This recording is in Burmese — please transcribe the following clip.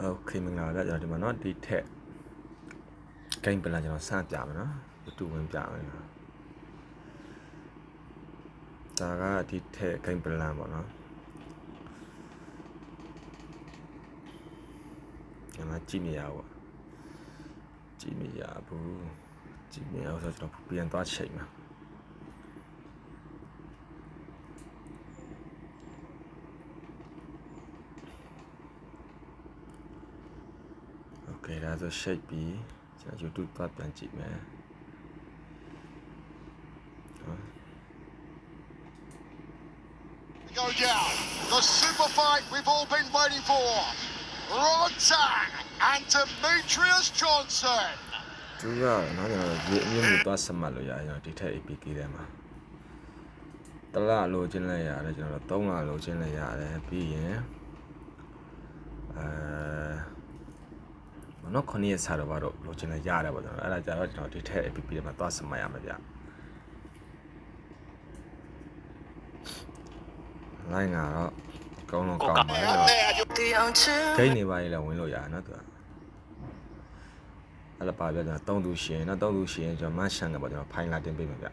OK မင်္ဂလာပါကျွန်တော်ဒီမှာเนาะဒီထက် game plan ကျွန်တော်စပြမယ်เนาะတူဝင်ပြမယ်ဒါကဒီထက် game plan ပေါ့เนาะကျွန်တော်ကြည့်နေရပါကြည့်နေရဘူးကြည့်နေအောင်ဆိုကျွန်တော်ပြန်သွားချိန်မှာဒါဆို shape ပြီးကျွန်တော် YouTube သွားပြန်ကြည့်မယ် Go down the super fight we've all been waiting for. Rodtang and Demetrius Johnson. သူကနော်ကျွန်တော်ဒီအမျိုးမျိုးသွားဆက်မှတ်လို့ရတယ်ကျွန်တော်ဒီထက် APK ထဲမှာတလလိုချင်လိုက်ရတယ်ကျွန်တော်3လလိုချင်လိုက်ရတယ်ပြီးရင်နော်9ရက်စာတော့ဘာလို့လိုချင်လဲရတယ်ပေါ့ကျွန်တော်အဲ့ဒါကြတော့ကျွန်တော်ဒီထက် APP ထဲမှာသွားစမှတ်ရမှာဗျလိုင်းကတော့ကောင်းတော့ကောင်းပါတော့ဂိမ်းနေပါလေလည်းဝင်လို့ရတယ်နော်သူကအဲ့ဒါပါပြကျွန်တော်3သူရှင်နော်3သူရှင်ကျွန်တော်မရှန်ကပေါ့ကျွန်တော်ဖိုင်လာတင်ပေးမှာဗျ